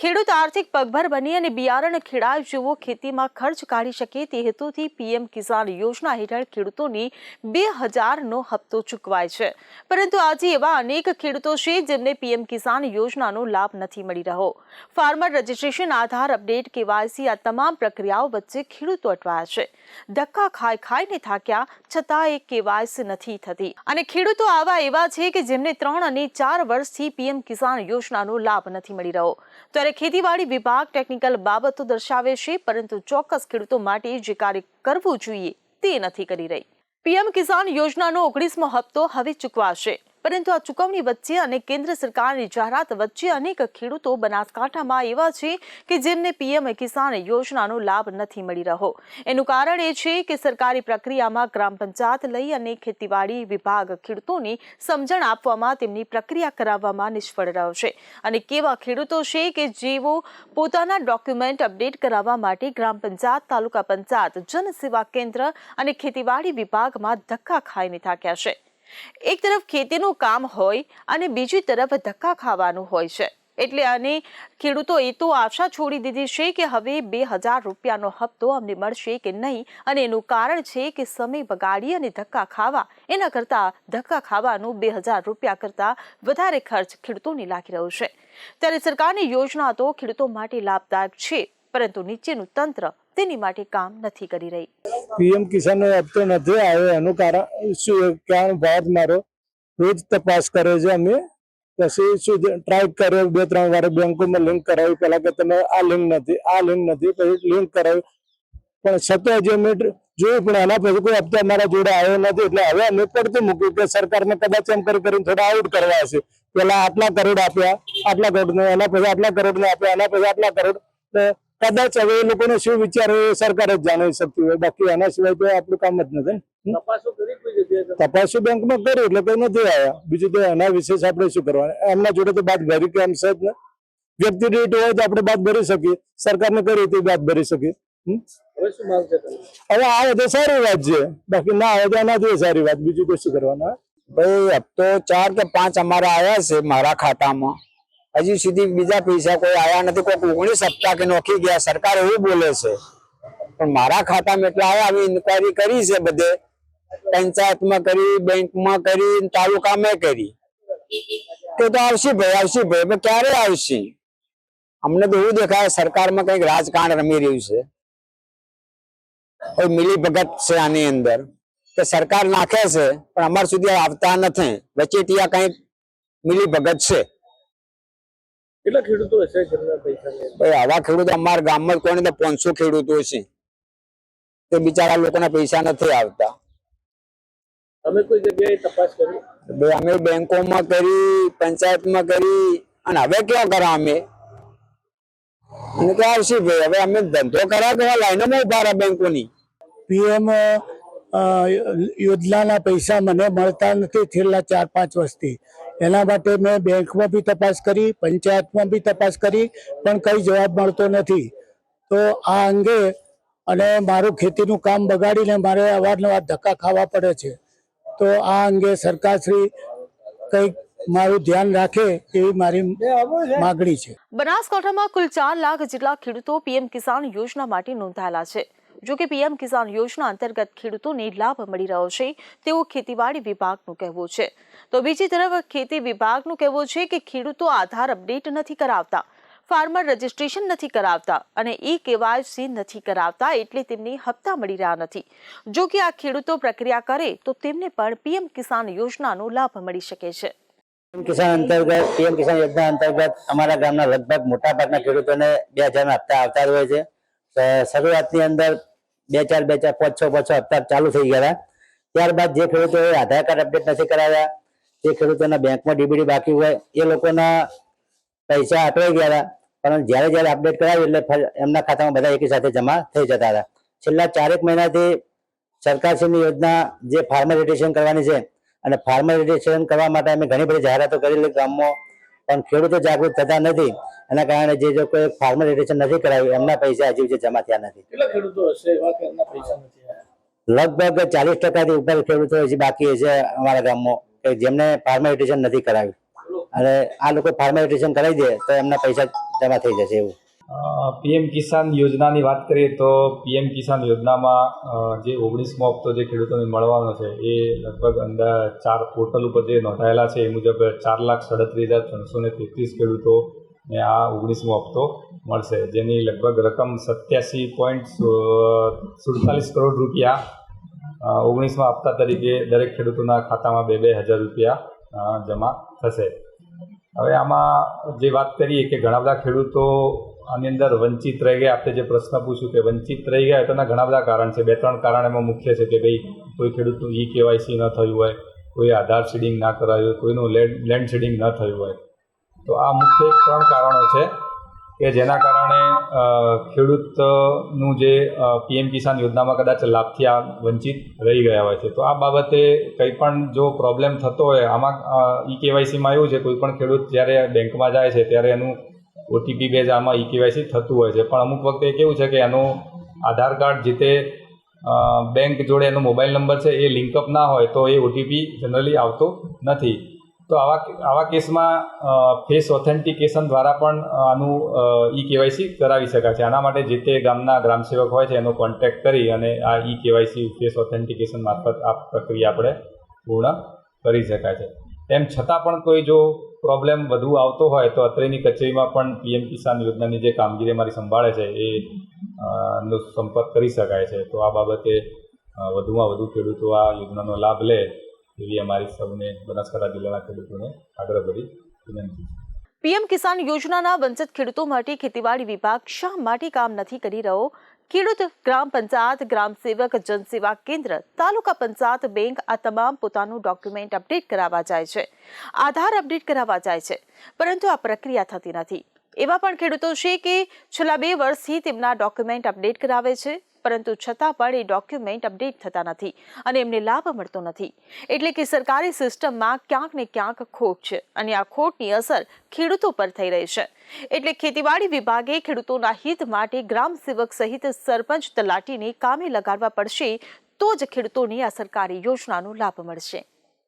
ખેડૂત આર્થિક પગભર બની અને બિયારણ ખેડાય જેવો ખેતીમાં ખર્ચ કાઢી શકે તે હેતુથી પીએમ કિસાન યોજના હેઠળ ખેડૂતોની 2000નો હપ્તો ચૂકવાય છે, પરંતુ આજે એવા અનેક ખેડૂતો છે જેમને પીએમ કિસાન યોજનાનો લાભ નથી મળી રહ્યો। ફાર્મર રજિસ્ટ્રેશન, આધાર અપડેટ, કેવાયસી આ તમામ પ્રક્રિયાઓ વચ્ચે ખેડૂતો અટવાયા છે। ધક્કા ખાઈને થાક્યા છતાં એ કેવાયસી નથી થતી અને ખેડૂતો આવા એવા છે કે જેમને 3 અને 4 વર્ષથી પીએમ કિસાન યોજનાનો લાભ નથી મળી રહ્યો। ત્યારે ખેતીવાડી વિભાગ ટેકનિકલ બાબતો દર્શાવે છે, પરંતુ ચોક્કસ ખેડૂતો માટે જે કાર્ય કરવું જોઈએ તે નથી કરી રહી। પીએમ કિસાન યોજનાનો 19મો હપ્તો હવે ચૂકવાશે, પરંતુ આ ચૂકવણી વચ્ચે અને કેન્દ્ર સરકારની જાહેરાત વચ્ચે અનેક ખેડૂતો બનાસકાંઠામાં એવા છે કે જેમને પીએમ કિસાન યોજનાનો લાભ નથી મળી રહ્યો। એનું કારણ એ છે કે સરકારી પ્રક્રિયામાં ગ્રામ પંચાયત લઈ અને ખેતીવાડી વિભાગ ખેડૂતોની સમજણ આપવામાં, તેમની પ્રક્રિયા કરાવવામાં નિષ્ફળ રહ્યો છે। અને કેવા ખેડૂતો છે કે જેઓ પોતાના ડોક્યુમેન્ટ અપડેટ કરાવવા માટે ગ્રામ પંચાયત, તાલુકા પંચાયત, જનસેવા કેન્દ્ર અને ખેતીવાડી વિભાગમાં ધક્કા ખાઈને થાક્યા છે। એક તરફ ખેતીનું કામ હોય અને બીજી તરફ ધક્કા ખાવાનું હોય છે, એટલે અને ખેડૂતો એ તો આશા છોડી દીધી છે કે હવે 2000 રૂપિયાનો હપ્તો અમને મળશે કે નહીં, અને એનું કારણ છે કે સમય બગાડી અને ધક્કા ખાવા એના કરતા ધક્કા ખાવાનું 2000 રૂપિયા કરતા વધારે ખર્ચ ખેડૂતોને લાગી રહ્યો છે। ત્યારે સરકારની યોજના તો ખેડૂતો માટે લાભદાયક છે, પરંતુ નીચેનું તંત્ર તેની માટે કામ નથી કરી રહી। પીએમ કિસાન હપ્તો નથી આવ્યો, એનું કારણ શું? કારણ ભારત મારો રોજ તપાસ કરે છે। અમે પછી શું ટ્રાય કર્યો, 2-3 વાર બેંકોમાં લિંક કરાવી, પેલા કે તમે આ લિંક નથી, પછી લિંક કરાવી, પણ છતાં જે અમે જોયું પણ એના પછી કોઈ હપ્તો અમારા જોડે આવ્યો નથી। એટલે હવે અમે પડતું મૂક્યું કે સરકારને કદાચ એમ કરીને થોડા આઉટ કરવા હશે। પેલા આટલા કરોડ આપ્યા, આટલા કરોડ, એના પછી આટલા કરોડ આપ્યા, એના પછી આટલા કરોડ, કદાચ હવે એ લોકોને શું વિચાર સરકાર જ જાણી શકતી હોય, બાકી એના સિવાય તો આપણું કામ જ નથી। તપાસો બેંકમાં કરી એટલે કઈ નથી આવ્યા, બીજું તો એના વિશેષ આપણે શું કરવાનું? એમના જોડે તો બાદ ભરી કેમ છે જ ને, વ્યક્તિ દીઠ હોય તો આપણે બાદ ભરી શકીએ, સરકારને કરી તો બાદ ભરી શકીએ। હવે આવે તો સારી વાત છે, બાકી ના આવે તો એનાથી સારી વાત, બીજું તો શું કરવાના? ભાઈ હપ્તો 4 કે 5 અમારા આવ્યા છે મારા ખાતામાં, હજી સુધી બીજા પૈસા કોઈ આવ્યા નથી। કોઈ 19 હપ્તા કે નોખી ગયા, સરકાર એવું બોલે છે, પણ મારા ખાતામાં એટલા આવ્યા। અમે ઇન્કવાયરી કરી છે, બધે પંચાયતમાં કરી, બેંકમાં કરી, તાલુકામાં કરી, તો આવશે ભાઈ, ક્યારે આવશે? અમને તો એવું દેખાય સરકારમાં કઈક રાજકારણ રમી રહ્યું છે, કોઈ મિલી ભગત છે આની અંદર, કે સરકાર નાખે છે પણ અમાર સુધી આવતા નથી, વચેટિયા કઈક મિલી ભગત છે। કેટલા ખેડૂતો હશે પૈસા? આવા ખેડૂતો અમારા ગામમાં કોઈને તો 500 ખેડૂતો છે, તે બિચારા લોકોના પૈસા નથી આવતા। અમે કોઈ જગ્યાએ તપાસ કરી? અમે બેંકોમાં કરી, પંચાયતમાં કરી, અને હવે ક્યાં કરા અમે? અને કે આવશે ભાઈ, હવે અમે ધંધો કરા કે લાઈનોમાં ઉભા રહ્યા બેંકોની। પીએમ યોજનાના પૈસા મને મળતા નથી છેલ્લા 4-5 વર્ષથી। એના માટે મેં બેંકમાં બી તપાસ કરી, પંચાયતમાં બી તપાસ કરી, પણ કઈ જવાબ મળતો નથી। તો આ અંગે અને મારું ખેતીનું કામ બગાડીને મારે અવારનવાર ધક્કા ખાવા પડે છે, તો આ અંગે સરકારશ્રી કંઈક મારું ધ્યાન રાખે એવી મારી માગણી છે। બનાસકાંઠામાં કુલ 4 લાખ જેટલા ખેડૂતો પીએમ કિસાન યોજના માટે નોંધાયેલા છે। જો કે પીએમ કિસાન યોજના અંતર્ગત ખેડૂતોને લાભ મળી રહ્યો છે તેવું ખેતીવાડી વિભાગનું કહેવું છે, તો બીજી તરફ ખેતી વિભાગનું કહેવું છે કે ખેડૂતો આધાર અપડેટ નથી કરાવતા, ફાર્મર રજિસ્ટ્રેશન નથી કરાવતા અને કેવાયસી નથી કરાવતા, એટલે તેમને હપ્તા મળી રહ્યા નથી। જો કે આ ખેડૂતો પ્રક્રિયા કરે તો તેમને પણ પીએમ કિસાન યોજનાનો લાભ મળી શકે છે। પીએમ કિસાન યોજના અંતર્ગત અમારા ગામના લગભગ મોટા ભાગના ખેડૂતોને 2000 હપ્તા આવતા જ હોય છે। શરૂઆતની અંદર 2-4, 5-6 હપ્તા ચાલુ થઈ ગયા। ત્યારબાદ જે ખેડૂતોએ આધાર કાર્ડ અપડેટ નથી કરાવ્યા, જે ખેડૂતોના બેંકમાં ડીબીડી બાકી હોય, એ લોકોના પૈસા અટવાઈ ગયા, પરંતુ જ્યારે અપડેટ કરાવ્યું એટલે એમના ખાતામાં બધા એકી સાથે જમા થઈ જતા હતા। છેલ્લા 4 મહિનાથી સરકારશ્રીની યોજના જે ફાર્મર રજિસ્ટ્રેશન કરવાની છે, અને ફાર્મર રજિસ્ટ્રેશન કરવા માટે અમે ઘણી બધી જાહેરાતો કરેલી ગામમાં, પણ ખેડૂતો જાગૃત થતા નથી। એના કારણે જે લોકોએ ફાર્મર રજિસ્ટ્રેશન નથી કરાવ્યું એમના પૈસા હજી જમા થયા નથી। કેટલા ખેડૂતો હશે એવા કે એમના પૈસા નથી આવ્યા? લગભગ 40% ઉપર ખેડૂતો હજી બાકી છે અમારા ગામમાં કે જેમને ફાર્મર રજિસ્ટ્રેશન નથી કરાવ્યું, અને આ લોકો ફાર્મર રજિસ્ટ્રેશન કરાવી દે તો એમના પૈસા જમા થઈ જશે એવું. પીએમ કિસાન યોજનાની વાત કરીએ તો પીએમ કિસાન યોજનામાં જે 19મો હપ્તો જે ખેડૂતોને મળવાનો છે એ લગભગ અંદાજ 4 પોર્ટલ ઉપર જે નોંધાયેલા છે એ મુજબ 4,37,333 ખેડૂતોને આ 19મો હપ્તો મળશે, જેની લગભગ રકમ 87.47 કરોડ રૂપિયા 19મા હપ્તા તરીકે દરેક ખેડૂતોના ખાતામાં 2,000 રૂપિયા જમા થશે. હવે આમાં જે વાત કરીએ કે ઘણા બધા ખેડૂતો આની અંદર વંચિત રહી ગયા. આપણે જે પ્રશ્ન પૂછ્યું કે વંચિત રહી ગયા તેના ઘણા બધા કારણ છે. 2-3 કારણ એમાં મુખ્ય છે કે ભાઈ કોઈ ખેડૂતનું કેવાયસી ન થયું હોય, કોઈ આધાર સીડિંગ ના કરાયું હોય, કોઈનું લેન્ડ સીડિંગ ન થયું હોય. તો આ મુખ્ય 3 કારણો છે કે જેના કારણે ખેડૂતનું જે પીએમ કિસાન યોજનામાં કદાચ લાભથી આ વંચિત રહી ગયા હોય છે. તો આ બાબતે કંઈ પણ જો પ્રોબ્લેમ થતો હોય આમાં કેવાયસીમાં એવું છે, કોઈ પણ ખેડૂત જ્યારે બેંકમાં જાય છે ત્યારે એનું ઓટીપી બેઝ આમાં કેવાયસી થતું હોય છે, પણ અમુક વખતે કેવું છે કે એનું આધાર કાર્ડ જે તે બેંક જોડે એનો મોબાઈલ નંબર છે એ લિંકઅપ ના હોય તો એ ઓટીપી જનરલી આવતો નથી. તો આવા કેસમાં ફેસ ઓથેન્ટિકેશન દ્વારા પણ આનું કેવાયસી કરાવી શકાય છે. આના માટે જે તે ગામના ગ્રામસેવક હોય છે એનો કોન્ટેક્ટ કરી અને આ કેવાયસી ફેસ ઓથેન્ટિકેશન મારફત આ પ્રક્રિયા આપણે પૂર્ણ કરી શકાય છે. તેમ છતાં પણ કોઈ જો પ્રોબ્લેમ વધુ આવતો હોય તો અત્રેની કચેરીમાં પણ પીએમ કિસાન યોજનાની જે કામગીરી અમારી સંભાળે છે એ નો સંપર્ક કરી શકાય છે. તો આ બાબતે વધુમાં વધુ ખેડૂતો આ યોજનાનો લાભ લે એવી અમારી સૌને બનાસકાંઠા જિલ્લાના ખેડૂતોને આગ્રહભરી વિનંતી છે. પીએમ કિસાન યોજનાના વંચિત ખેડૂતો માટે ખેતીવાડી વિભાગ શા માટે કામ નથી કરી રહ્યો? ખેડૂત, ગ્રામ પંચાયત, ગ્રામ સેવક, જનસેવા કેન્દ્ર, તાલુકા પંચાયત, બેંક આ તમામ પોતાનું ડોક્યુમેન્ટ અપડેટ કરાવવા જાય છે, આધાર અપડેટ કરાવવા જાય છે, પરંતુ આ પ્રક્રિયા થતી નથી. એવા પણ ખેડૂતો છે કે છેલ્લા 2 વર્ષથી તેમના ડોક્યુમેન્ટ અપડેટ કરાવે છે, પરંતુ છતાં પણ એ ડોક્યુમેન્ટ અપડેટ થતા નથી અને એમને લાભ મળતો નથી. એટલે કે સરકારી સિસ્ટમમાં ક્યાંક ને ક્યાંક ખોટ છે અને આ ખોટની અસર ખેડૂતો પર થઈ રહી છે. એટલે ખેતીવાડી વિભાગે ખેડૂતોના હિત માટે ગ્રામ સેવક સહિત સરપંચ, તલાટીને કામે લગાડવા પડશે, તો જ ખેડૂતોને આ સરકારી યોજનાનો લાભ મળશે.